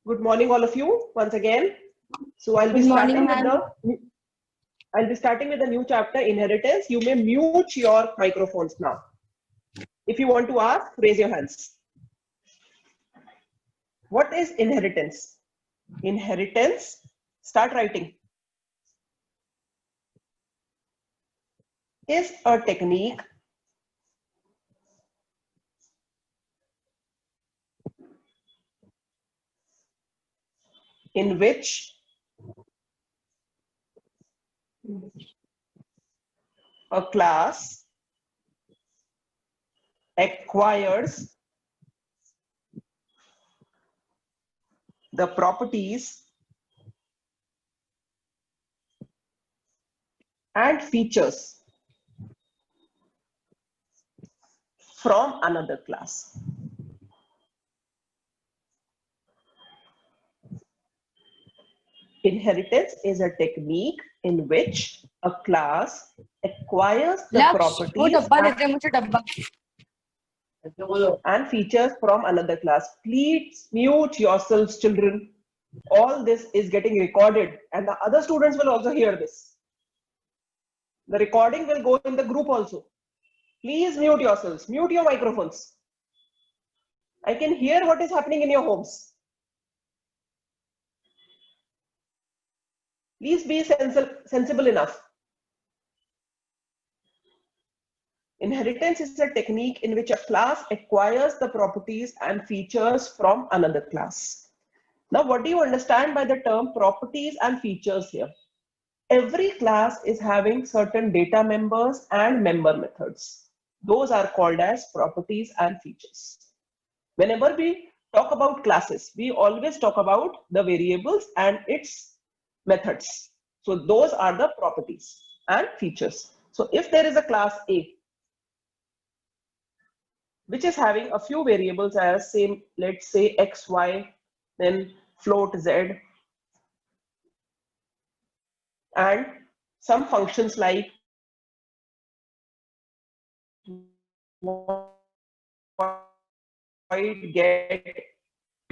Good morning, all of you, once again. So I'll be Good morning, starting with ma'am. the new chapter, inheritance. You may mute your microphones now. If you want to ask, raise your hands. What is inheritance? Inheritance. Start writing. Is a technique in which a class acquires the properties and features from another class. Inheritance is a technique in which a class acquires the properties and features from another class. Please mute yourselves, children. All this is getting recorded and the other students will also hear this. The recording will go in the group also. Please mute yourselves, mute your microphones. I can hear what is happening in your homes. Please be sensible enough. Inheritance is a technique in which a class acquires the properties and features from another class. Now, what do you understand by the term properties and features here? Every class is having certain data members and member methods. Those are called as properties and features. Whenever we talk about classes, we always talk about the variables and its methods. So those are the properties and features. So if there is a class A, which is having a few variables as same, let's say X, Y, then float Z, and some functions like void, get,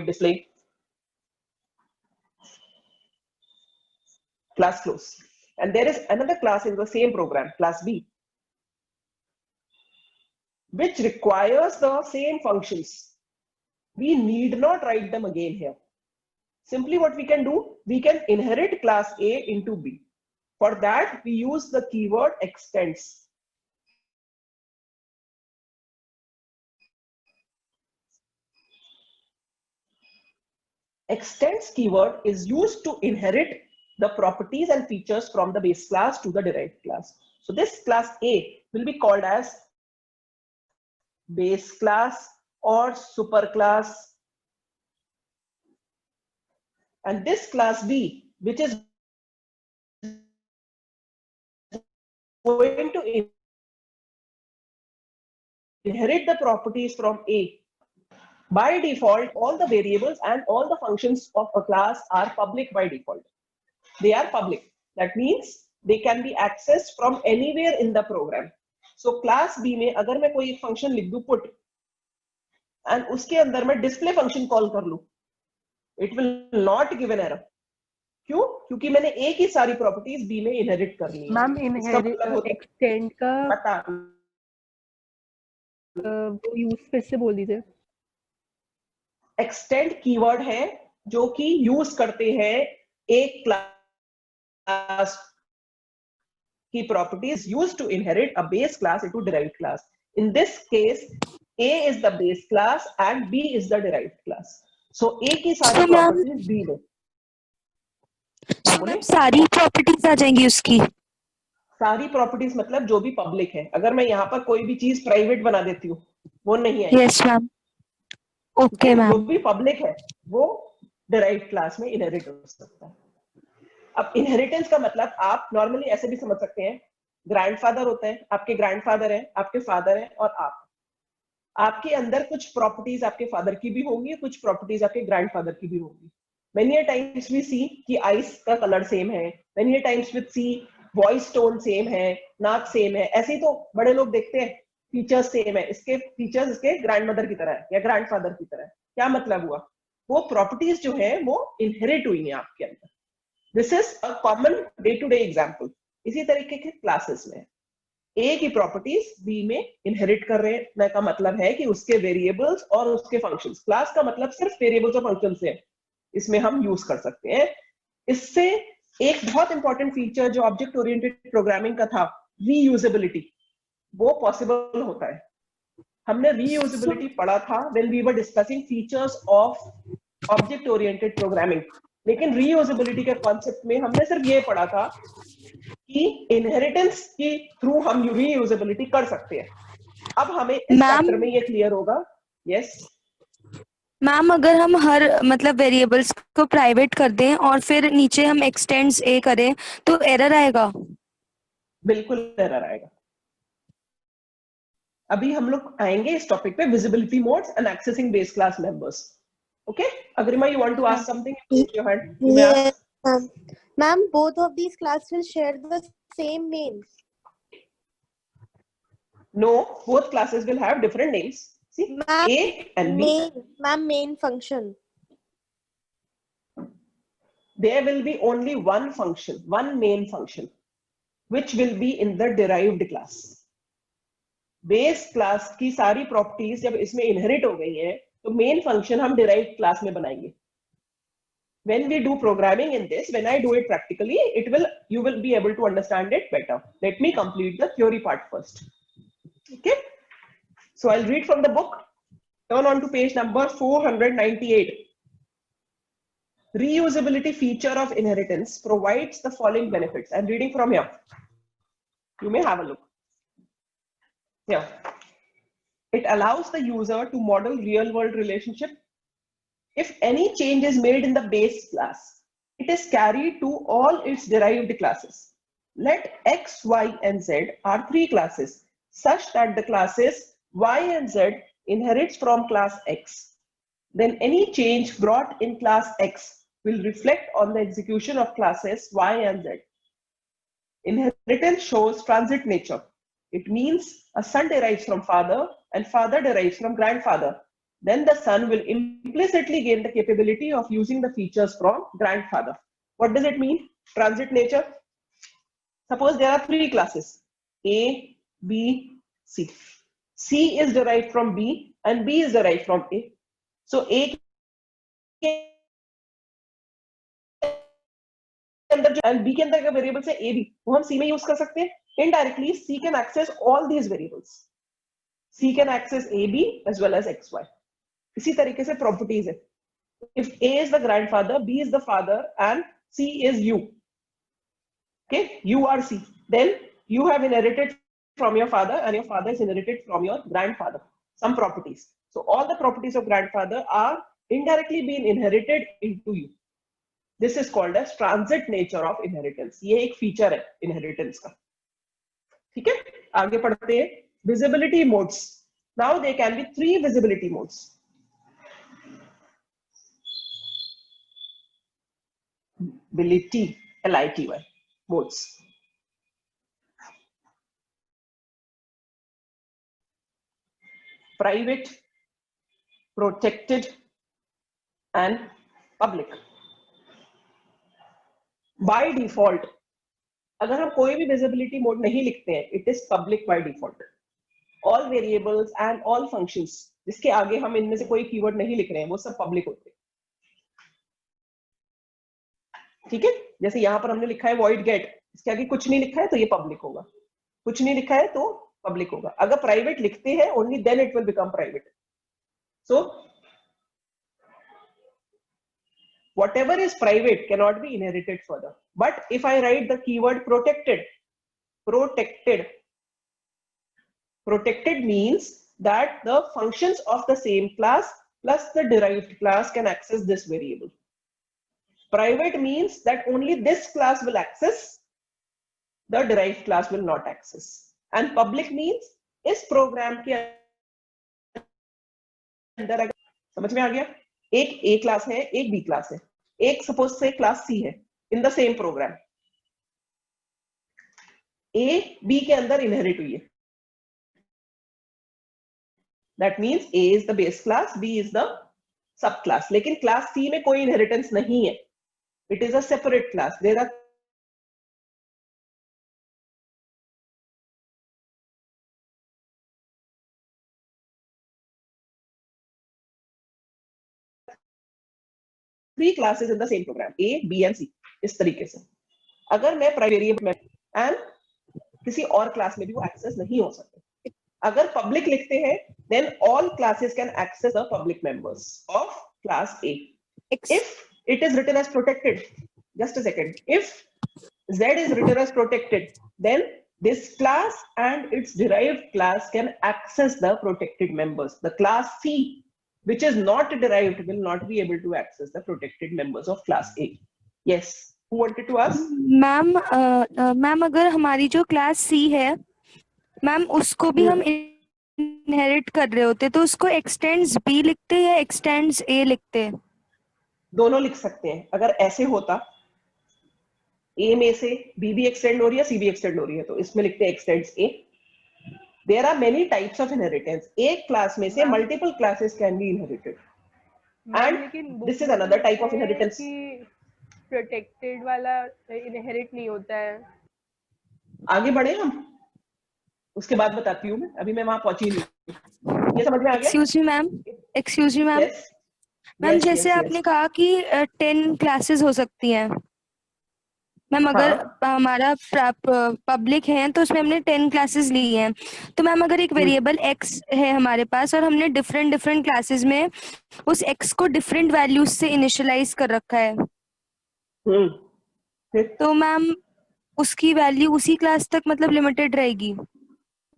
display, class close. And there is another class in the same program, class B, which requires the same functions. We need not write them again here. Simply what we can do, we can inherit class A into B. For that, we use the keyword extends. Extends keyword is used to inherit the properties and features from the base class to the derived class. So this class A will be called as base class or superclass. And this class B, which is going to inherit the properties from A. By default, all the variables and all the functions of a class are public by default. They are public. That means they can be accessed from anywhere in the program. So class B में अगर मैं कोई function लिख दूं put and उसके अंदर मैं display function call कर लूं, it will not give an error. क्यों? क्योंकि मैंने A की सारी properties B में inherit कर ली हैं. मैम extend का वो यूज फिर से बोल दीजिए. Extend keyword है जो कि यूज करते हैं एक class की properties used to inherit a base class into derived class. In this case, A is the base class and B is the derived class. So A की सारी properties B में. मैम सारी properties आ जाएंगी उसकी. सारी properties मतलब जो भी पब्लिक है. अगर मैं यहाँ पर कोई भी चीज प्राइवेट बना देती हूँ वो नहीं आएगी. Yes ma'am. Okay ma'am. जो भी पब्लिक है वो डिराइव्ड क्लास में इनहेरिट हो सकता है. अब इनहेरिटेंस का मतलब आप नॉर्मली ऐसे भी समझ सकते हैं. ग्रैंडफादर होते हैं, आपके ग्रैंडफादर हैं, आपके फादर हैं और आपके अंदर कुछ प्रॉपर्टीज आपके फादर की भी होंगी, कुछ प्रॉपर्टीज आपके ग्रैंडफादर की भी होंगी. Many a times we see कि आइस का कलर सेम है. Many a times we see voice tone same है, नाक सेम है. ऐसे ही तो बड़े लोग देखते हैं फीचर्स सेम है. इसके फीचर्स इसके ग्रैंडमदर की तरह है या ग्रैंडफादर की तरह है. क्या मतलब हुआ? वो प्रॉपर्टीज जो है वो इनहेरिट हुई है आपके अंदर. This is a common day to day example. इसी तरीके के क्लासेस में ए की प्रॉपर्टीज बी में इनहेरिट कर रहे का मतलब है कि उसके वेरिएबल्स और उसके फंक्शंस. क्लास का मतलब सिर्फ वेरिएबल्स और फंक्शंस है, इसमें हम यूज कर सकते हैं. इससे एक बहुत इंपॉर्टेंट फीचर जो ऑब्जेक्ट ओरिएंटेड प्रोग्रामिंग का था, रीयूजेबिलिटी, वो पॉसिबल होता है. हमने रीयूजेबिलिटी पढ़ा था when we were discussing features of object oriented programming. लेकिन रीयूजेबिलिटी के कॉन्सेप्ट में हमने सिर्फ ये पढ़ा था कि इनहेरिटेंस के थ्रू हम रीयूजेबिलिटी कर सकते हैं. अब हमें इस चैप्टर में ये क्लियर होगा. यस मैम, अगर हम हर मतलब वेरिएबल्स को प्राइवेट कर दें और फिर नीचे हम एक्सटेंड्स ए करें तो एरर आएगा? बिल्कुल एरर आएगा. अभी हम लोग आएंगे इस टॉपिक पे, visibility modes and accessing base class members. Okay, Agrima, you want to ask something? Raise your hand. You may ask. Yes, ma'am. Both of these classes will share the same name. No, both classes will have different names. See, Ma'am, A and B. main function. There will be only one function, one main function, which will be in the derived class. Base class की सारी properties जब इसमें inherit हो गई हैं, तो main function हम derived class में बनाएंगे. When we do programming in this, when I do it practically, you will be able to understand it better. Let me complete the theory part first. Okay, so I'll read from the book. Turn on to page number 498. Reusability feature of inheritance provides the following benefits. I'm reading from here. You may have a look. Yeah. It allows the user to model real-world relationship. If any change is made in the base class, it is carried to all its derived classes. Let X, Y, and Z are three classes such that the classes Y and Z inherits from class X. Then any change brought in class X will reflect on the execution of classes Y and Z. Inheritance shows transit nature. It means a son derives from father and father derives from grandfather. Then the son will implicitly gain the capability of using the features from grandfather. What does it mean? Transit nature. Suppose there are three classes, A, B, C. C is derived from B and B is derived from A. So A and B के अंदर का variable है AB, वो हम C में use कर सकते हैं. Indirectly, C can access all these variables. C can access AB as well as XY. इसी तरीके से प्रॉपर्टीज है. If A is the grandfather, B is the father, and C is you. Okay, you are C. Then you have inherited from your father, and your father is inherited from your grandfather. Some properties. So all the properties of grandfather are indirectly being inherited into you. This is called as transit nature of inheritance. ये एक feature है inheritance का. ठीक है, आगे पढ़ते हैं. Visibility modes. Now there can be three visibility modes. Ability, LITY modes. Private, protected, and public. By default, अगर हम कोई भी visibility mode नहीं लिखते हैं, it is public by default. All variables and all functions, जिसके आगे हम इनमें से कोई कीवर्ड नहीं लिख रहे हैं, वो सब पब्लिक होते हैं. ठीक है, जैसे यहां पर हमने लिखा है void get, इसके आगे कुछ नहीं लिखा है तो ये पब्लिक होगा, कुछ नहीं लिखा है तो पब्लिक होगा. अगर प्राइवेट लिखते हैं, only then it will become private. So whatever is private cannot be inherited further. But if I write the keyword protected, protected means that the functions of the same class plus the derived class can access this variable. Private means that only this class will access, the derived class will not access. And public means इस program के अंदर, समझ में आ गया? एक A class है, एक B class है, एक सपोज से क्लास C है. इन the same programme A B के अंदर इनहेरिट हुई है. That means A is the base class, B is the subclass, लेकिन क्लास सी में कोई इनहेरिटेंस नहीं है, it is a separate class. There are three classes in the same program, A B and C, इस तरीके से। अगर मैं प्राइवेट में एंड किसी और क्लास में भी वो एक्सेस नहीं हो सकते। अगर पब्लिक लिखते हैं then all classes can access the public members of class A. If it is written as protected, just a second, if Z is written as protected, then this class and its derived class can access the protected members. The class C, which is not derived, will not be able to access the protected members of class A. Yes, who wanted to ask? Ma'am अगर हमारी जो class C है ma'am उसको भी हम inherit कर रहे होते तो उसको एक्सटेंड्स बी लिखते या एक्सटेंड्स ए लिखते? दोनों लिख सकते हैं। अगर ऐसे होता ए में से बी भी एक्सटेंड हो रही है, सी भी एक्सटेंड हो रही है, तो इसमें लिखते हैं extends A. There are many types of inheritance. एक क्लास में से multiple classes can be inherited and this is another type of inheritance. Protected वाला इनहेरिट नहीं होता है। आगे बढ़े हम, उसके बाद बताती हूँ मैं, अभी मैं वहां पहुंची नहीं। ये समझ में आ गया? एक्सक्यूज मी मैम, मैम जैसे आपने कहा कि 10 क्लासेस हो सकती हैं मैम, अगर हमारा पब्लिक है तो उसमें हमने 10 क्लासेस ली हैं, तो मैम अगर एक वेरिएबल x है हमारे पास और हमने डिफरेंट डिफरेंट क्लासेस में उस x को डिफरेंट वैल्यूज से इनिशियलाइज कर रखा है, तो मैम उसकी वैल्यू उसी क्लास तक मतलब लिमिटेड रहेगी?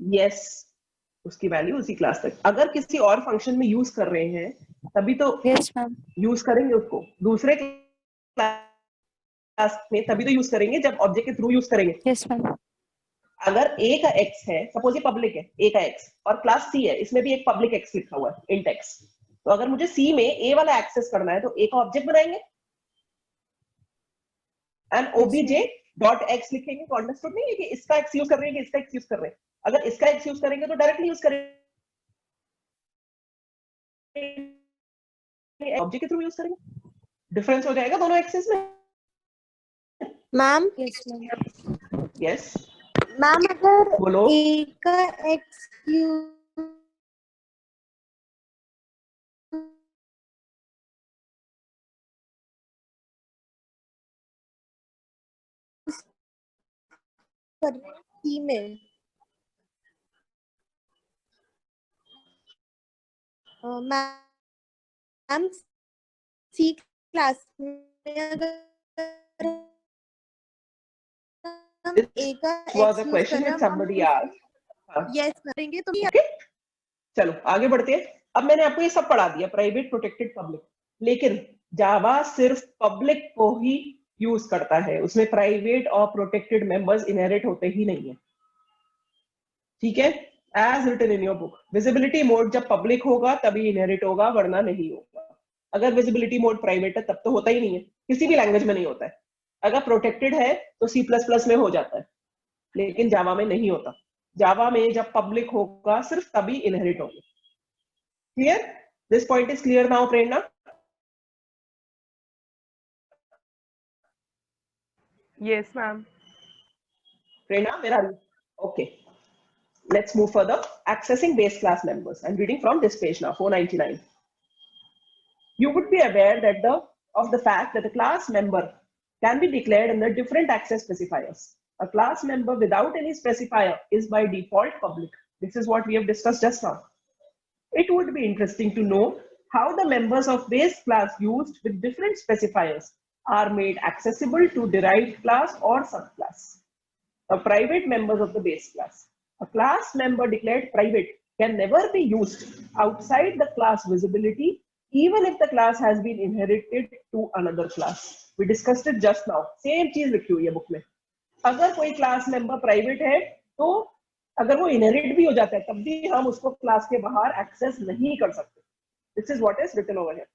यस, उसकी वैल्यू उसी क्लास तक। अगर किसी और फंक्शन में यूज कर रहे हैं तभी तो यूज करेंगे उसको, दूसरे क्लास में तभी तो यूज करेंगे जब ऑब्जेक्ट के थ्रू यूज करेंगे। Yes ma'am. अगर a का x है, सपोज ये पब्लिक है a का x और क्लास c है, इसमें भी एक पब्लिक x लिखा हुआ है, इंट x, तो अगर मुझे c में a वाला एक्सेस करना है तो a का ऑब्जेक्ट बनाएंगे एंड obj डॉट x लिखेंगे। तो अंडरस्टूड नहीं है कि इसका x यूज कर रहे हैं कि इसका x यूज कर रहे हैं? अगर इसका x यूज करेंगे तो डायरेक्टली यूज करेंगे, ऑब्जेक्ट के थ्रू यूज करेंगे, डिफरेंस हो जाएगा दोनों एक्सेस में। मैम यस मैम अगर बोलो। a का x C में मैम C क्लास में अगर हम a का was x a question which somebody asked. Yes करेंगे तो Okay? चलो आगे बढ़ते हैं। अब मैंने आपको ये सब पढ़ा दिया, प्राइवेट, प्रोटेक्टेड, पब्लिक, लेकिन जावा सिर्फ पब्लिक को ही यूज करता है, उसमें प्राइवेट और प्रोटेक्टेड मेंबर्स इनहेरिट होते ही नहीं है। ठीक है, as written in your book. Visibility mode जब पब्लिक होगा तभी इनहेरिट होगा, वरना नहीं होगा। अगर विजिबिलिटी मोड प्राइवेट है तब तो होता ही नहीं है, किसी भी लैंग्वेज में नहीं होता है। अगर प्रोटेक्टेड है तो C++ में हो जाता है, लेकिन जावा में नहीं होता। जावा में जब पब्लिक होगा सिर्फ तभी इनहेरिट होगा। Clear? This point is clear now Prerna? Yes ma'am. Prerna, where are you? Okay, let's move further. Accessing base class members. I'm reading from this page now, 499. You would be aware that of the fact that a class member can be declared under different access specifiers. A class member without any specifier is by default public. This is what we have discussed just now. It would be interesting to know how the members of base class used with different specifiers are made accessible to derived class or subclass. A private members of the base class. A class member declared private can never be used outside the class visibility, even if the class has been inherited to another class. We discussed it just now. Same चीज लिखी हुई है book में। अगर कोई class member private है तो अगर वो इनहेरिट भी हो जाता है तब भी हम उसको क्लास के बाहर एक्सेस नहीं कर सकते। This is what is written over here.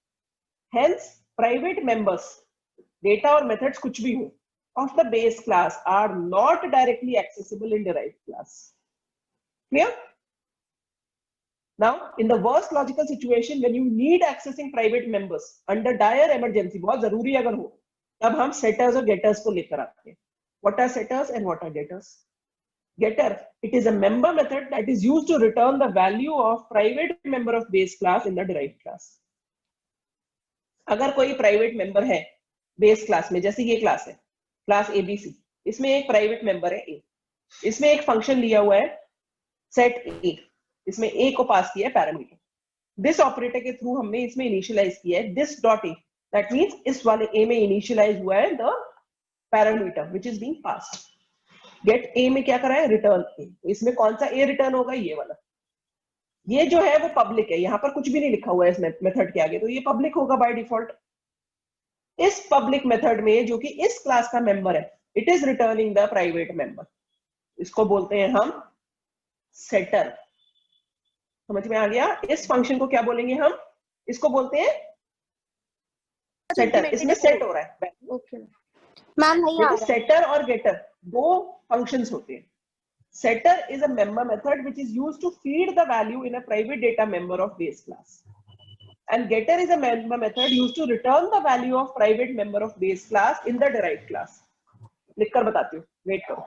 Hence private members, data और मेथड्स कुछ भी हो, of the base class are not directly accessible in derived class. Clear? Now, in the worst logical situation, when you need accessing private members under dire emergency, बहुत जरूरी अगर हो, तब हम setters और getters को लेकर आते हैं. What are setters and what are getters? Getter, it is a member method that is used to return the value of private member of base class in the derived class. अगर कोई private member है base class में, जैसे ये class है, class ABC, इसमें एक private member है ए, इसमें एक फंक्शन लिया हुआ है सेट ए, इसमें ए को पास किया है पैरामीटर, दिस ऑपरेटर के थ्रू हमने इसमें इनिशियलाइज किया है this dot A, that means इस वाले ए में इनिशियलाइज हुआ है the parameter which is being passed. Gate ए में क्या करा है, रिटर्न ए, इसमें कौन सा ए रिटर्न होगा, ये वाला. ये जो है वो पब्लिक है, यहाँ पर कुछ भी नहीं लिखा हुआ है इस मेथड के आगे, तो ये पब्लिक होगा बाय डिफॉल्ट. इस पब्लिक मेथड में जो कि इस क्लास का मेंबर है, it is returning the private member. इसको बोलते हैं हम सेटर. समझ में आ गया? इस फंक्शन को क्या बोलेंगे हम, इसको बोलते हैं सेटर. इसमें सेट हो रहा है. ओके मैम, नहीं आ रहा. सेटर और गेटर दो फंक्शंस होते हैं. Setter is a member method which is used to feed the value in a private data member of base class. And getter is a member method used to return the value of private member of base class in the derived class. लिखकर बताती हूँ, wait करो.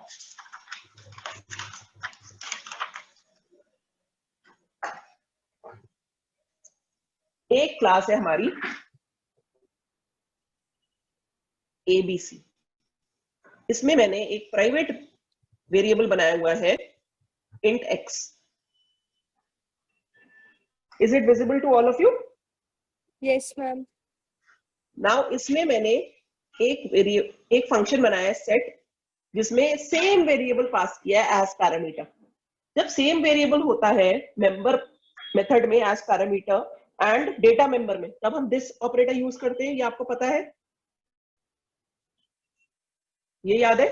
एक class है हमारी ABC. इसमें मैंने एक प्राइवेट वेरिएबल बनाया हुआ है int x. Is it visible to all of you? Yes, ma'am. Now इसमें मैंने एक फंक्शन बनाया है set, जिसमें सेम वेरिएबल पास किया है एज पैरामीटर. जब सेम वेरिएबल होता है मेंबर मेथड में as parameter and data member में, तब हम दिस ऑपरेटर यूज करते हैं. ये आपको पता है, ये याद है?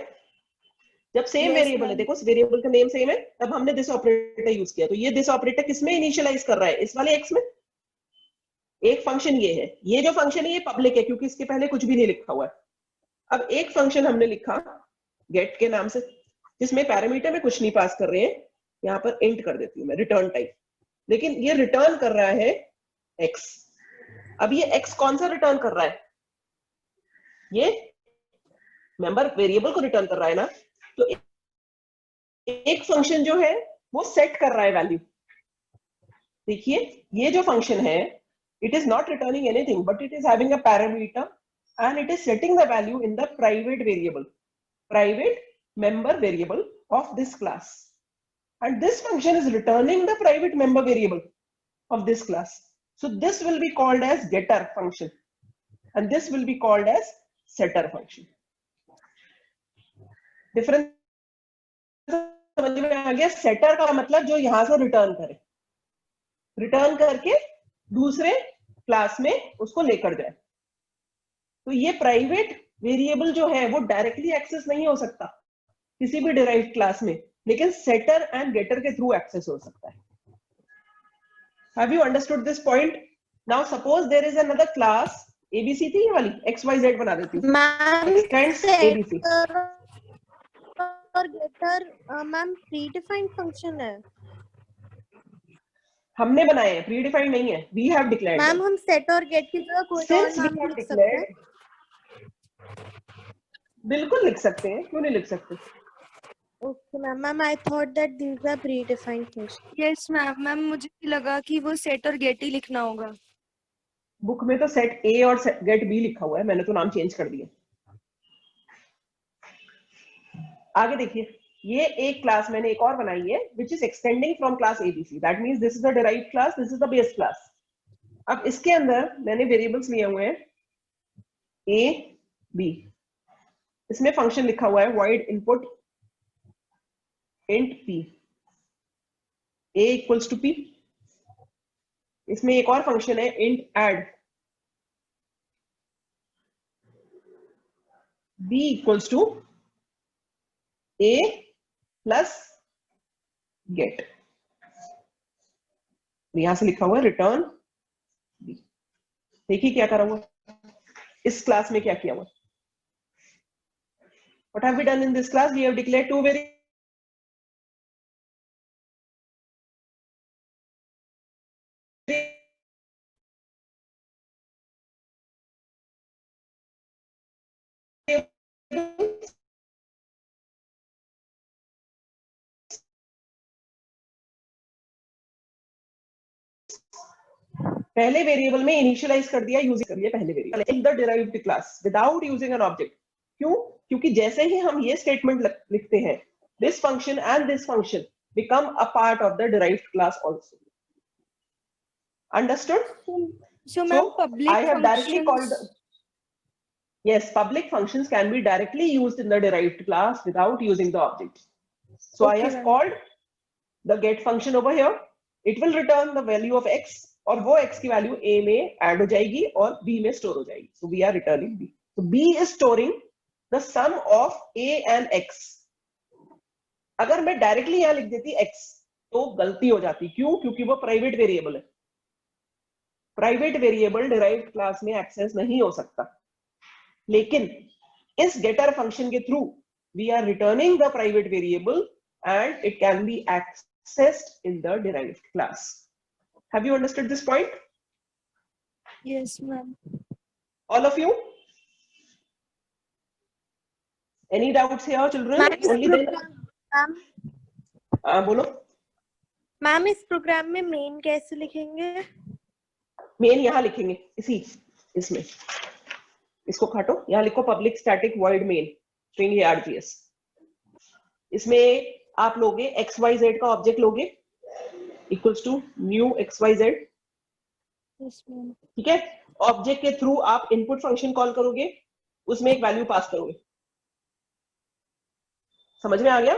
जब सेम वेरिएबल है, देखो वेरिएबल का नेम सेम है, तब हमने दिस ऑपरेटर यूज किया. तो ये दिस ऑपरेटर किसमें इनिशियलाइज कर रहा है, इस वाले x में. एक फंक्शन ये है, ये जो फंक्शन है ये पब्लिक है क्योंकि इसके पहले कुछ भी नहीं लिखा हुआ है. अब एक फंक्शन हमने लिखा गेट के नाम से, जिसमें पैरामीटर में कुछ नहीं पास कर रहे हैं, यहाँ पर इंट कर देती हूँ मैं, रिटर्न टाइप. लेकिन ये रिटर्न कर रहा है x. अब ये x कौन सा रिटर्न कर रहा है, ये मेंबर वेरिएबल को रिटर्न कर रहा है ना. तो एक फंक्शन जो है वो सेट कर रहा है वैल्यू. देखिए ये जो फंक्शन है, it is not returning anything but it is having a parameter and it is setting the value in the private variable, private member variable of this class. And this function is returning the private member variable of this class. So this will be called as getter function and this will be called as setter function. Difference समझ में आ गया? Shutter का मतलब जो यहां से return करे, return करके दूसरे क्लास में उसको लेकर जाए. तो ये प्राइवेट वेरिएबल जो है वो डायरेक्टली एक्सेस नहीं हो सकता किसी भी डिराइव्ड क्लास में, लेकिन सेटर एंड गेटर के थ्रू एक्सेस हो सकता है. Have you understood this point? Now suppose there is another class ABC थी, ये वाली XYZ बना देती हूँ. ABC और गेटर मैम प्रीडिफाइंड फंक्शन है. हमने बनाए हैं, प्रीडिफाइंड नहीं है. We have declared. मैम हम सेट और गेट की जगह कोई और नाम लिख सकते हैं. बिल्कुल लिख सकते हैं, क्यों नहीं लिख सकते? Okay ma'am. Ma'am I thought that these are predefined function. Yes ma'am. Ma'am मुझे लगा कि वो सेट और गेट ही लिखना होगा. बुक में तो सेट ए और गेट बी लिखा हुआ है, मैंने तो नाम चेंज कर दिया. आगे देखिए, ये एक क्लास मैंने एक और बनाई है which is extending from class ABC. That means this is the derived class, this is the base class. अब इसके अंदर मैंने वेरिएबल्स लिए हुए हैं A, B. इसमें फंक्शन लिखा हुआ है void input int p, A equals to p. इसमें एक और फंक्शन है int add, B equals to A plus get. यहां से लिखा हुआ है रिटर्न बी. देखिए क्या करा हुआ इस क्लास में, क्या किया हुआ. What have we done in this class? We have declared two variables. पहले वेरिएबल में इनिशियलाइज कर दिया, यूज कर लिया पहले variable in the derived class without using an object. क्यों? क्योंकि जैसे ही हम ये स्टेटमेंट लिखते हैं, this function and this function become a part of the derived class also. Understood? So ma'am, public I have directly functions. called. Yes, public functions can be directly used in the derived class without using the object. So I Okay, have ma'am. called the get function over here. It will return the value of x, और वो x की value a में add हो जाएगी और b में store हो जाएगी. So we are returning b. So b is storing the sum of a and x. अगर मैं डायरेक्टली यहां लिख देती x तो गलती हो जाती. क्यों? क्योंकि वो प्राइवेट वेरिएबल है. प्राइवेट वेरिएबल डिराइव्ड क्लास में एक्सेस नहीं हो सकता. लेकिन इस getter फंक्शन के through we are returning the private variable and it can be accessed in the derived class. Have you understood this point? Yes, ma'am. All of you? Any doubts here, children? Only then. बोलो. Ma'am इस programme में main कैसे लिखेंगे? Main यहाँ लिखेंगे, इसमें इसको काटो, यहाँ लिखो public static void main string args. इसमें आप लोगे xyz का ऑब्जेक्ट लोगे equals to new xyz. Yes, ma'am. ठीक है. ऑब्जेक्ट के थ्रू आप इनपुट फंक्शन कॉल करोगे, उसमें एक वैल्यू पास करोगे. समझ में आ गया?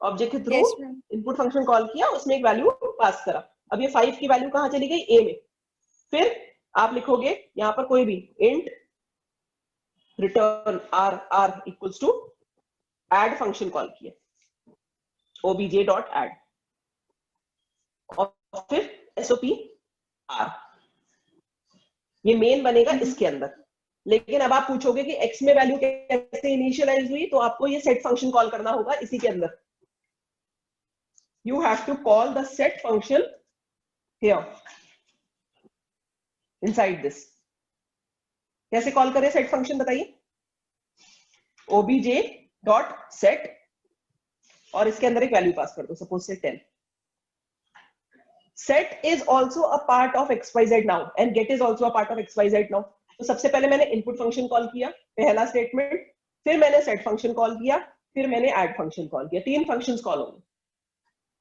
ऑब्जेक्ट के through Yes, ma'am. Input function call किया, उसमें एक वैल्यू पास करा. अब ये 5 की वैल्यू कहां चली गई? a में. फिर आप लिखोगे यहां पर कोई भी int return r equals to add function call किया obj.add और फिर sop r. ये मेन बनेगा इसके अंदर. लेकिन अब आप पूछोगे कि x में वैल्यू कैसे इनिशियलाइज हुई, तो आपको ये सेट फंक्शन कॉल करना होगा इसी के अंदर. You have to call the set function here inside this. कैसे कॉल करें सेट फंक्शन बताइए? obj.set और इसके अंदर एक वैल्यू पास कर दो, सपोज से 10. set is also a part of xyz now and get is also a part of xyz now. तो सबसे पहले मैंने इनपुट फंक्शन कॉल किया, पहला स्टेटमेंट, फिर मैंने सेट फंक्शन कॉल किया, फिर मैंने ऐड फंक्शन कॉल किया. 3 फंक्शंस कॉल होंगे.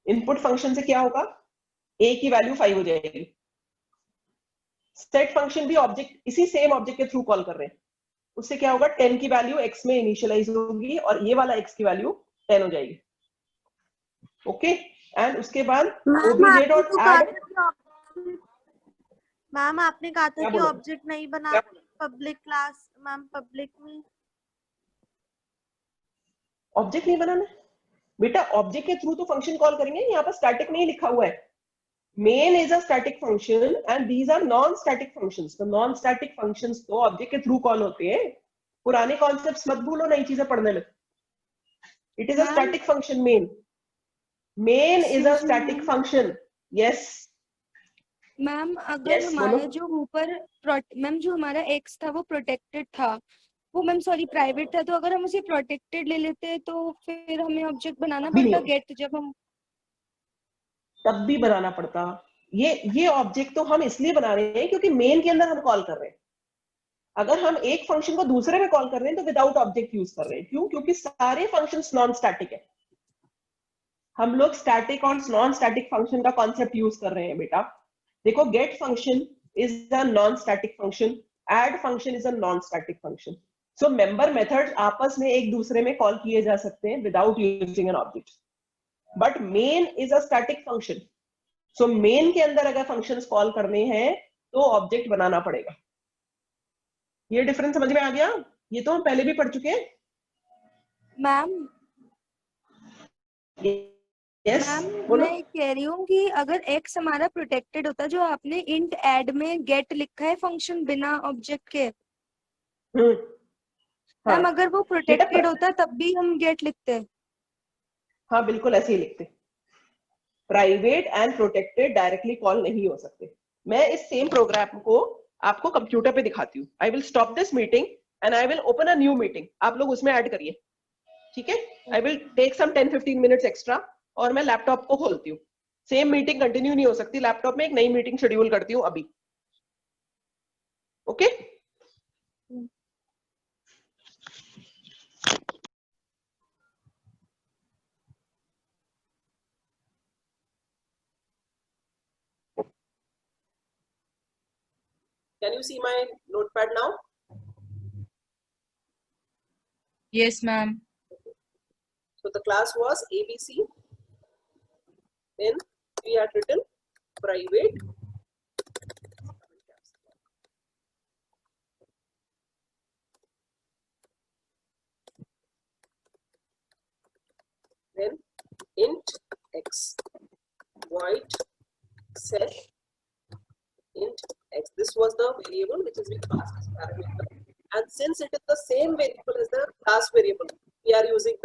इनपुट फंक्शन से क्या होगा? a की वैल्यू 5 हो जाएगी. सेट फंक्शन भी ऑब्जेक्ट, इसी सेम ऑब्जेक्ट के थ्रू कॉल कर रहे हैं. उससे क्या होगा? 10 की वैल्यू x में इनिशियलाइज होगी और ये वाला x की वैल्यू 10 हो जाएगी. ओके. एंड उसके बाद obj.add. मैम आपने कहा था क्या कि बोला? ऑब्जेक्ट नहीं बना पब्लिक क्लास. मैम पब्लिक में ऑब्जेक्ट नहीं बनाना बेटा. ऑब्जेक्ट के थ्रू तो फंक्शन कॉल करेंगे. यहाँ पर स्टैटिक नहीं लिखा हुआ है. Main is a static function and these are non static functions. तो नॉन स्टैटिक फंक्शंस तो ऑब्जेक्ट के थ्रू कॉल होते हैं. पुराने कॉन्सेप्ट्स मत भूलो नई चीजें पढ़ने में. It is a static function. Main is a static function. Yes ma'am अगर Yes, हमारा बोलो. जो ऊपर मैम जो हमारा x था वो प्रोटेक्टेड था, वो मैम सॉरी प्राइवेट था, तो अगर हम उसे प्रोटेक्टेड ले लेते तो फिर हमें ऑब्जेक्ट बनाना अभी पड़ता नहीं. गेट जब हम. तब भी बनाना पड़ता. ये ऑब्जेक्ट तो हम इसलिए बना रहे हैं क्योंकि मेन के अंदर हम कॉल कर रहे हैं. अगर हम एक फंक्शन को दूसरे में कॉल कर रहे हैं तो विदाउट ऑब्जेक्ट यूज कर रहे हैं. क्यों? क्योंकि सारे फंक्शंस नॉन स्टैटिक है. हम लोग स्टैटिक और नॉन स्टैटिक फंक्शन का कॉन्सेप्ट यूज कर रहे हैं बेटा. देखो, get function is a non static function, add function is a non static function. So member methods आपस में एक दूसरे में कॉल किए जा सकते हैं without using an object. But main is a static function. So main के अंदर अगर फंक्शंस कॉल करने हैं तो ऑब्जेक्ट बनाना पड़ेगा. ये डिफरेंस समझ में आ गया? ये तो हम पहले भी पढ़ चुके हैं. मैम यस मैम बोलो. मैं कह रही हूँ कि अगर x हमारा प्रोटेक्टेड होता, जो आपने इंट ऐड में गेट लिखा है फंक्शन बिना ऑब्जेक्ट के, हाँ मैम अगर वो प्रोटेक्टेड होता तब भी हम गेट लिखते. हाँ बिल्कुल ऐसे ही लिखते. Private and protected directly call नहीं हो सकते. मैं इस सेम प्रोग्राम को आपको कंप्यूटर पे दिखाती हूँ. I will stop this meeting and I will open a new meeting. आप लोग उसमें ऐड करिए, ठीक है? I will take some 10-15 minutes extra और मैं लैपटॉप को खोलती हूँ. सेम मीटिंग कंटिन्यू नहीं हो सकती, लैपटॉप में एक नई मीटिंग शेड्यूल करती हूँ अभी. Okay? Can you see my notepad now? Yes, ma'am. So the class was ABC. Then we had written private. Then int x, void set int x. This was the variable which is being passed as parameter. And since it is the same variable as the class variable, we are using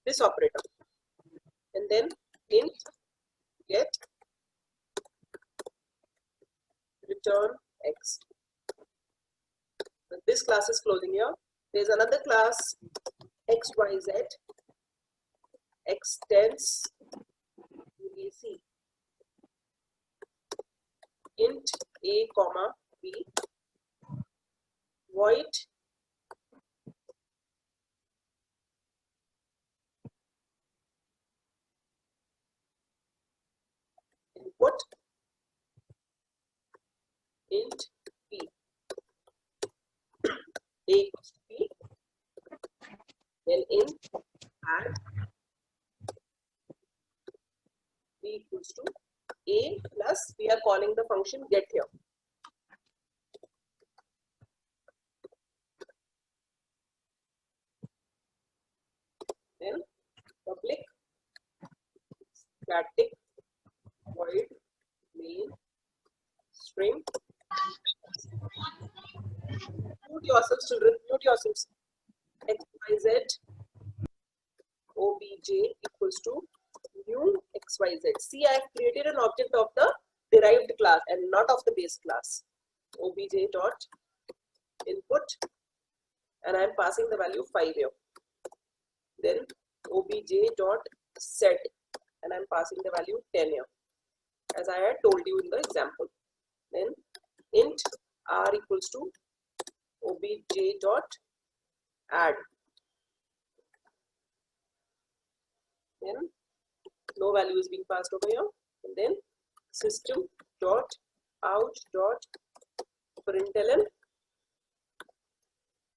this operator. And then int get return x. So this class is closing here. There's another class xyz extends ABC. Int a comma b void input int p a equals to p, then int add b equals to a plus, we are calling the function get here. Then public static void main string. Mute yourselves, children, mute yourselves. xyz obj equals to new xyz. See, I have created an object of the derived class and not of the base class. Obj dot input, and I am passing the value 5 here. Then obj dot set, and I am passing the value 10 here, as I had told you in the example. Then int r equals to obj dot add. Then no value is being passed over here, and then system dot out dot println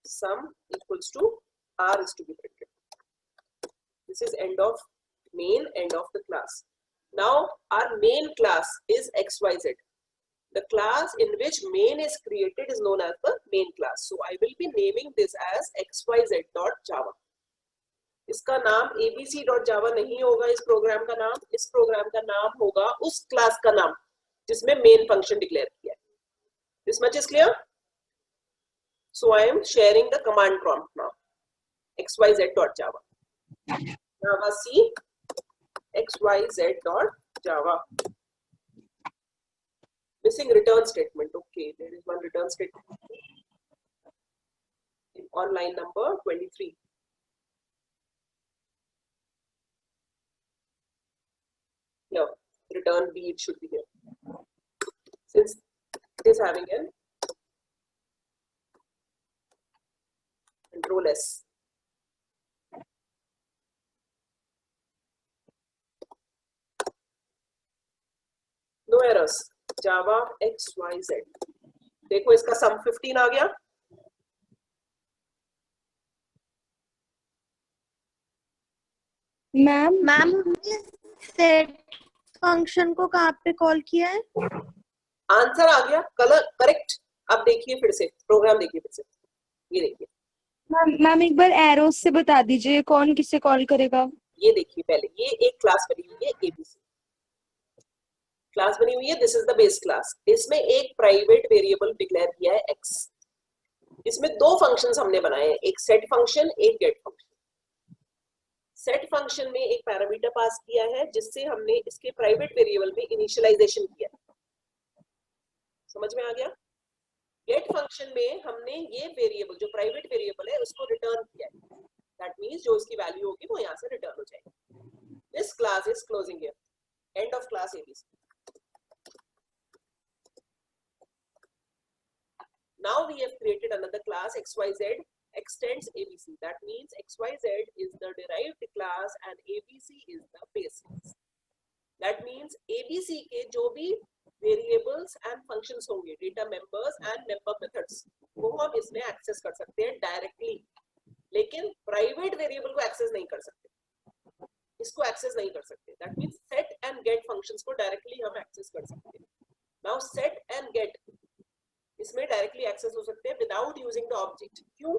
sum equals to r is to be printed. This is end of main, end of the class. Now our main class is xyz. The class in which main is created is known as the main class. So I will be naming this as xyz.java. इसका नाम abc.java नहीं होगा, इस programme का नाम, इस programme का नाम होगा उस क्लास का नाम जिसमें मेन फंक्शन डिक्लेयर किया है. This much is clear? So I am sharing the command prompt now. xyz.java. Java C xyz.java. Missing return statement. Okay, there is one return statement on line number 23. Here, return B, it should be here. Since it is having an Control S. No errors. Java XYZ. देखो इसका सम 15 आ गया. Ma'am set function को कहाँ पे call किया है? Answer आ गया, colour correct. अब देखिए फिर से प्रोग्राम, देखिए फिर से, ये देखिए मैम एक बार एरोस से बता दीजिए कौन किससे कॉल करेगा. ये देखिए पहले, ये एक क्लास बनी हुई है एबीसी क्लास बनी हुई है. This is the base class. इसमें एक प्राइवेट वेरिएबल डिक्लेयर किया है x. इसमें दो फंक्शंस हमने बनाए हैं, एक सेट फंक्शन, एक गेट फंक्शन. सेट फंक्शन में एक पैरामीटर पास किया है जिससे हमने इसके प्राइवेट वेरिएबल में इनिशियलाइजेशन किया. समझ में आ गया? गेट फंक्शन में हमने ये वेरिएबल जो प्राइवेट वेरिएबल है उसको रिटर्न किया है, दैट मींस जो उसकी वैल्यू होगी वो यहाँ से रिटर्न हो जाएगी। This class is closing here, end of class ABC. Now we have created another class XYZ extends ABC. That means XYZ is the derived class and ABC is the basis. That means ABC के जो भी variables and functions होंगे, data members and member methods, वो हम इसमें access कर सकते हैं directly. लेकिन private variable को access नहीं कर सकते, इसको access नहीं कर सकते. That means set and get functions को directly हम access कर सकते हैं. Now set and get इसमें डायरेक्टली एक्सेस हो सकते हैं विदाउट यूजिंग द ऑब्जेक्ट. क्यों?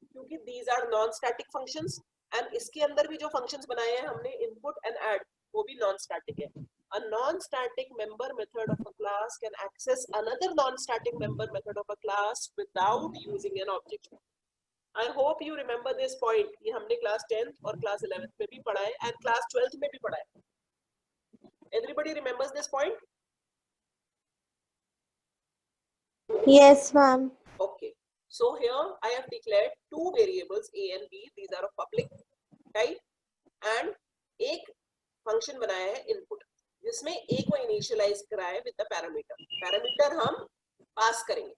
क्योंकि these are non static functions and इसके अंदर भी जो फंक्शंस बनाए हैं हमने इनपुट एंड ऐड, वो भी नॉन स्टैटिक है. A non-static member method of a class can access another non-static member method of a class without using an object. I hope you remember this point. ये हमने class 10th और class 11th में भी पढ़ा है and class 12th में भी पढ़ा है. Everybody remembers this point? Yes, ma'am. Okay, so here I have declared two variables A and B. These are of public type and एक function बनाया है input जिसमें A को initialize कराया with the parameter. Parameter हम pass करेंगे.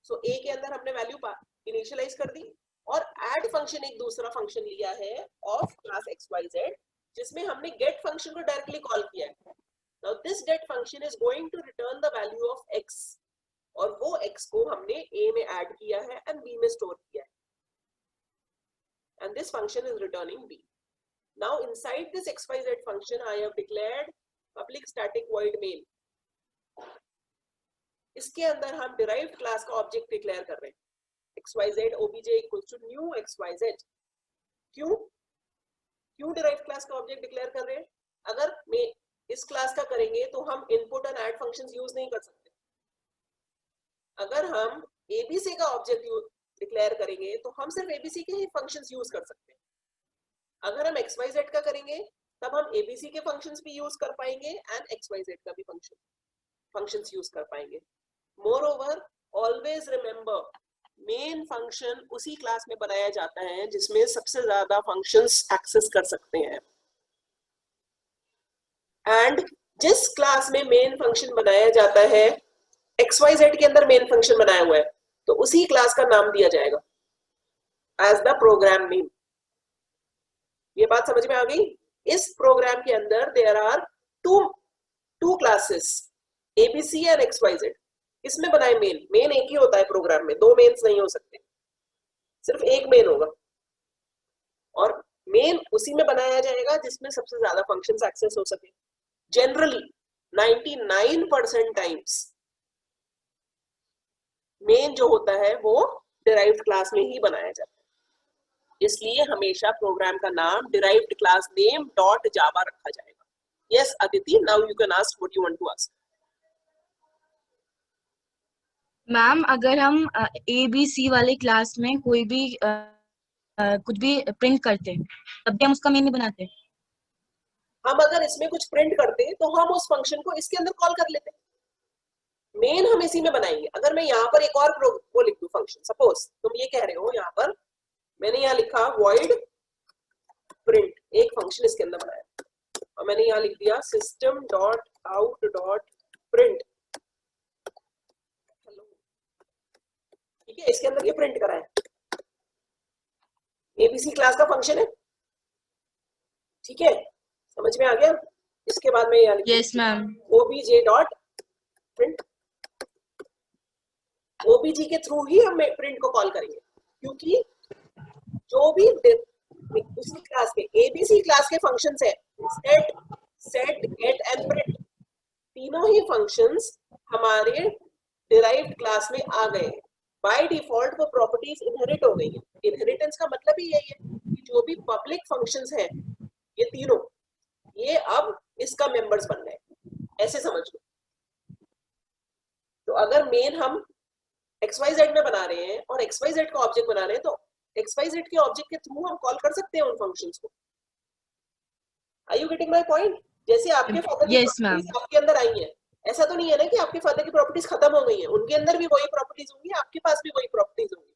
So A के अंदर हमने value initialize कर दी और add function एक दूसरा function लिया है of class XYZ जिसमें हमने get function को directly call किया है. Now this get function is going to return the value of X. और वो x को हमने a में ऐड किया है एंड b में स्टोर किया है, and this function is returning b. Now inside this xyz function I have declared public static void main. इसके अंदर हम डिराइव्ड क्लास का ऑब्जेक्ट डिक्लेयर कर रहे हैं, xyz obj equals to new xyz. क्यों डिराइव्ड क्लास का ऑब्जेक्ट डिक्लेयर कर रहे हैं? अगर मैं इस क्लास का करेंगे तो हम input and add functions use नहीं कर सकते. अगर हम ABC का ऑब्जेक्ट डिक्लेयर करेंगे तो हम सिर्फ ABC के ही फंक्शंस यूज कर सकते हैं. अगर हम XYZ का करेंगे तब हम ABC के फंक्शंस भी यूज कर पाएंगे एंड XYZ का भी फंक्शंस यूज कर पाएंगे. Moreover always remember main function उसी क्लास में बनाया जाता है जिसमें सबसे ज्यादा फंक्शंस एक्सेस कर सकते हैं, एंड जिस क्लास में मेन फंक्शन बनाया जाता है XYZ के अंदर मेन फंक्शन बनाया हुआ है तो उसी क्लास का नाम दिया जाएगा एज द प्रोग्राम नेम. ये बात समझ में आ गई? इस प्रोग्राम के अंदर there are two classes ABC and XYZ. इसमें बनाए मेन एक ही होता है प्रोग्राम में, दो मेन्स नहीं हो सकते, सिर्फ एक मेन होगा और मेन उसी में बनाया जाएगा जिसमें सबसे ज्यादा फंक्शंस एक्सेस हो सके. जनरली 99% टाइम्स मेन जो होता है वो डिराइव्ड क्लास में ही बनाया जाता है, इसलिए हमेशा प्रोग्राम का नाम derived class name dot Java रखा जाएगा. Yes Aditi, now you can ask what you want to ask. Ma'am अगर हम ABC वाले क्लास में कोई भी कुछ भी प्रिंट करते तब भी हम उसका मेन नहीं बनाते. हम अगर इसमें कुछ प्रिंट करते तो हम उस फंक्शन को इसके अंदर कॉल कर लेते. मेन हम इसी में बनाएंगे. अगर मैं यहाँ पर एक और वो लिख दूं फंक्शन, सपोज तुम ये कह रहे हो यहाँ पर मैंने यहाँ लिखा void print, एक फंक्शन इसके अंदर बनाया और मैंने यहाँ लिख दिया system dot out dot print. ठीक है, इसके अंदर ये प्रिंट करा है, ABC क्लास का फंक्शन है. ठीक है, समझ में आ गया? इसके बाद में यहाँ yes ma'am obj dot print. OBG के थ्रू ही हम प्रिंट को कॉल करेंगे क्योंकि जो भी उसी क्लास के ABC क्लास के फंक्शंस है set, get and print, तीनों ही फंक्शंस हमारे डिराइव्ड क्लास में आ गए हैं. बाय डिफॉल्ट वो प्रॉपर्टीज इनहेरिट हो गई हैं. इनहेरिटेंस का मतलब ही यही है कि जो भी पब्लिक फंक्शंस हैं ये तीनों, ये अब इसका मेंबर्स बन गए, ऐसे समझ लो. तो अगर मेन हम XYZ में बना रहे हैं और XYZ का ऑब्जेक्ट बना रहे हैं तो XYZ के ऑब्जेक्ट के थ्रू हम कॉल कर सकते हैं उन फंक्शंस को. Are you getting my point? जैसे आपके फादर Yes, ma'am. आपके अंदर आई है ऐसा तो नहीं है ना कि आपके फादर की प्रॉपर्टीज खत्म हो गई हैं, उनके अंदर भी वही प्रॉपर्टीज होंगी, आपके पास भी वही प्रॉपर्टीज होंगी।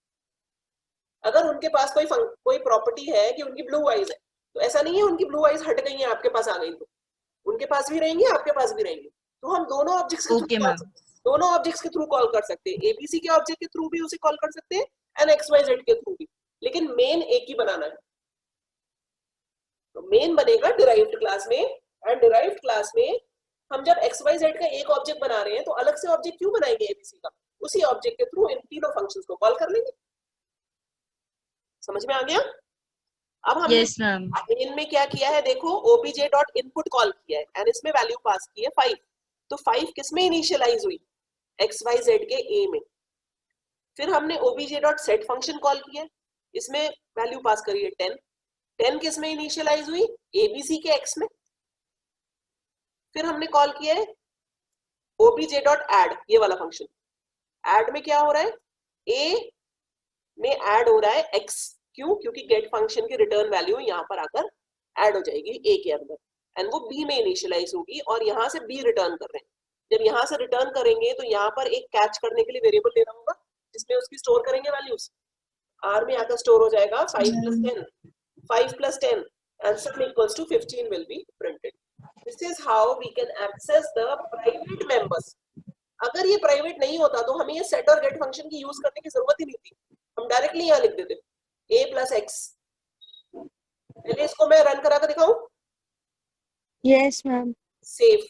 अगर उनके पास कोई प्रॉपर्टी है कि उनकी ब्लू आइज है, तो ऐसा नहीं है उनकी ब्लू आइज हट गई है आपके पास आ गई, तो उनके पास भी रहेंगे आपके पास भी रहेंगे। तो हम दोनों ऑब्जेक्ट्स के Okay, ma'am. दोनों ऑब्जेक्ट्स के थ्रू कॉल कर सकते हैं, एबीसी के ऑब्जेक्ट के थ्रू भी उसे कॉल कर सकते हैं एंड XYZ के थ्रू भी, लेकिन मेन एक ही बनाना है। तो मेन बनेगा डिराइव्ड क्लास में, एंड डिराइव्ड क्लास में हम जब XYZ का एक ऑब्जेक्ट बना रहे हैं तो अलग से ऑब्जेक्ट क्यों बनाएंगे एबीसी का, उसी ऑब्जेक्ट के थ्रू इन तीनों फंक्शंस को कॉल कर लेंगे। समझ में आ गया? अब हमने Yes, ma'am. मेन में क्या किया है, देखो obj.input कॉल किया है एंड इसमें वैल्यू पास की है 5। तो 5 किसमें इनिशियलाइज हुई, XYZ के A में। फिर हमने obj.set फंक्शन कॉल किया है, इसमें वैल्यू पास करी है 10। 10 किसमें इनिशियलाइज हुई, ABC के X में। फिर हमने कॉल किया है obj.add, ये वाला फंक्शन। ऐड में क्या हो रहा है, A में ऐड हो रहा है X, क्यों, क्योंकि गेट फंक्शन की रिटर्न वैल्यू यहाँ पर आकर ऐड हो जाएगी A के अंदर, एंड वो B में इनिशियलाइज होगी, और यहाँ से B रिटर्न कर रहे हैं। जब यहाँ से रिटर्न करेंगे तो यहाँ पर एक कैच करने के लिए वेरिएबल लेना होगा जिसमें उसकी स्टोर करेंगे वैल्यूज। R में आकर स्टोर हो जाएगा 5 + 10, 5 + 10 and sum equals to 15 will be printed. This is how we can access the private members. अगर ये प्राइवेट नहीं होता तो हमें ये सेट और गेट फंक्शन की यूज करने की जरूरत ही नहीं थी, हम डायरेक्टली यहाँ लिख देते A + X। पहले इसको मैं रन करा कर दिखाऊं। Yes, ma'am. Save,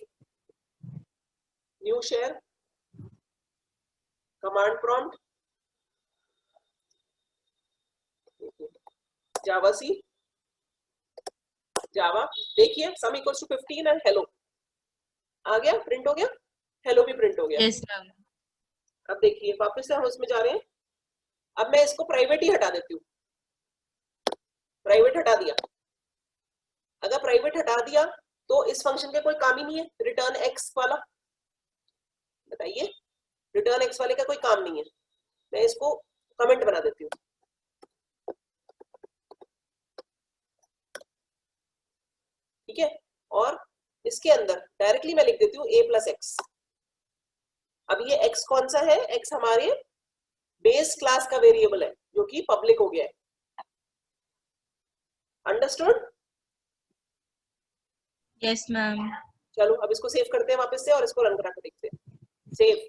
new share, command prompt, Java C, Java, देखिए sum equals to 15 and hello आ गया, प्रिंट हो गया, हेलो भी प्रिंट हो गया। Yes, ma'am. अब देखिए वापस से हम उसमें जा रहे हैं। अब मैं इसको प्राइवेट ही हटा देती हूँ, प्राइवेट हटा दिया। अगर प्राइवेट हटा दिया तो इस फंक्शन के कोई काम ही नहीं है, रिटर्न एक्स वाला, बताइए, रिटर्न एक्स वाले का कोई काम नहीं है। मैं इसको कमेंट बना देती हूँ, ठीक है, और इसके अंदर डायरेक्टली मैं लिख देती हूँ A + X। अब ये X कौन सा है, X हमारे बेस क्लास का वेरिएबल है जो कि पब्लिक हो गया है। अंडरस्टूड? Yes, ma'am. चलो अब इसको सेव करते हैं वापस से और इसको रन करा कर देखते हैं। सेव,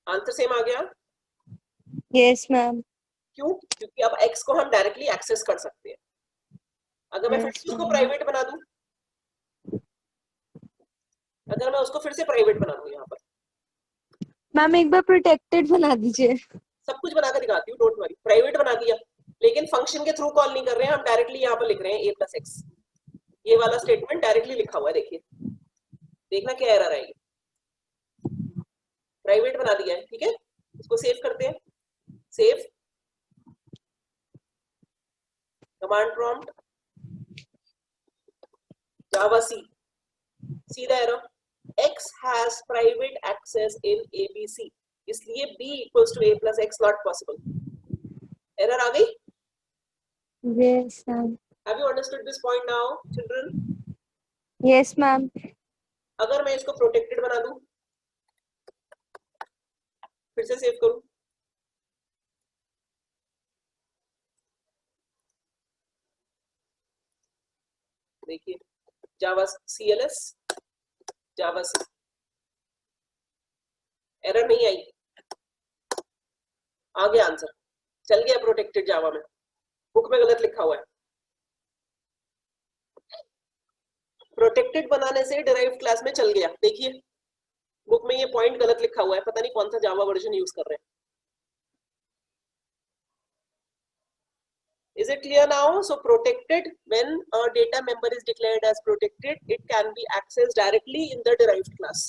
आंसर सेम आ गया। Yes, ma'am. क्यों, क्योंकि अब X को हम डायरेक्टली एक्सेस कर सकते हैं। अगर मैं फिर से उसको प्राइवेट बना दूं, अगर मैं उसको फिर से प्राइवेट बना दूं, यहाँ पर मैम एक बार प्रोटेक्टेड बना दीजिए। सब कुछ बनाकर दिखाती हूँ, डोंट वरी। प्राइवेट बना दिया, लेकिन फंक्शन के थ्रू कॉल नहीं कर रहे हैं हम, डायरेक्टली यहाँ पर लिख रहे हैं A + X। ये वाला स्टेटमेंट डायरेक्टली लिखा हुआ है, देखिए, देखना क्या एरर आएगी। प्राइवेट बना दिया है, ठीक है, इसको सेव करते हैं। सेव, कमांड प्रॉम्प्ट, जावा सी, सीधा arrow, X has private access in ABC, इसलिए B = A + X not possible। Error आ गई? Yes, ma'am. Have you understood this point now, children? Yes, ma'am. अगर मैं इसको प्रोटेक्टेड बना दूं, फिर से सेव करूं, देखिए, जावा CLS, जावा सी, एरर नहीं आई, आ गया आंसर, चल गया प्रोटेक्टेड जावा में। बुक में गलत लिखा हुआ है। प्रोटेक्टेड बनाने से डिराइव्ड क्लास में चल गया, देखिए बुक में ये पॉइंट गलत लिखा हुआ है, पता नहीं कौन सा जावा वर्जन यूज कर रहे हैं। Is it clear now? So protected, when a data member is declared as protected, it can be accessed directly in the derived class.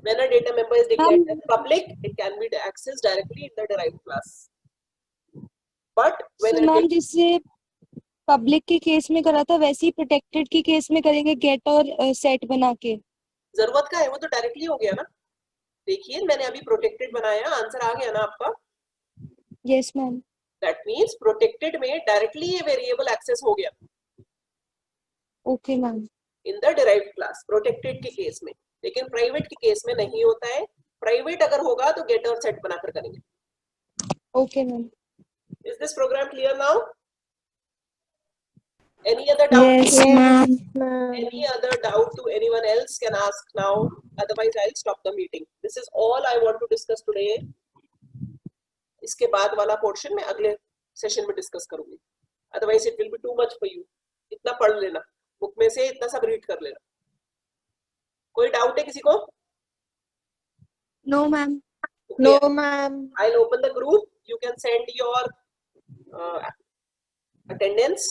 When a data member is declared as public, it can be accessed directly in the derived class. But when ma'am जिससे public के case में करा था वैसे ही protected के case में करेंगे, gate और सेट बना के। जरूरत का है, वो तो डायरेक्टली हो गया ना। देखिए मैंने अभी प्रोटेक्टेड बनाया, आंसर आ गया ना आपका। Yes, ma'am. That means protected में directly ये variable access हो गया Okay, ma'am. in the derived class, protected के केस में, लेकिन private के केस में नहीं होता है. Private अगर होगा तो get और set बनाकर करेंगे. Okay, ma'am. Is this program clear now? Any other doubt? Yes, ma'am. Any other doubt to anyone else can ask now. Otherwise, I'll stop the meeting. This is all I want to discuss today. इसके बाद वाला portion मैं अगले session में discuss करूँगी. Otherwise, it will be too much for you. इतना पढ़ लेना. बुक में से इतना सब read कर लेना. कोई doubt है किसी को? No, ma'am. Okay. No, ma'am. I'll open the group. You can send your attendance.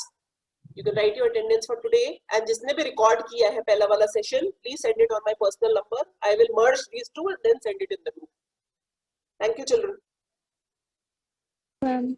You can write your attendance for today. And जिसने भी record किया है पहला वाला session, please send it on my personal number. I will merge these two and then send it in the group. Thank you, children. Ma'am.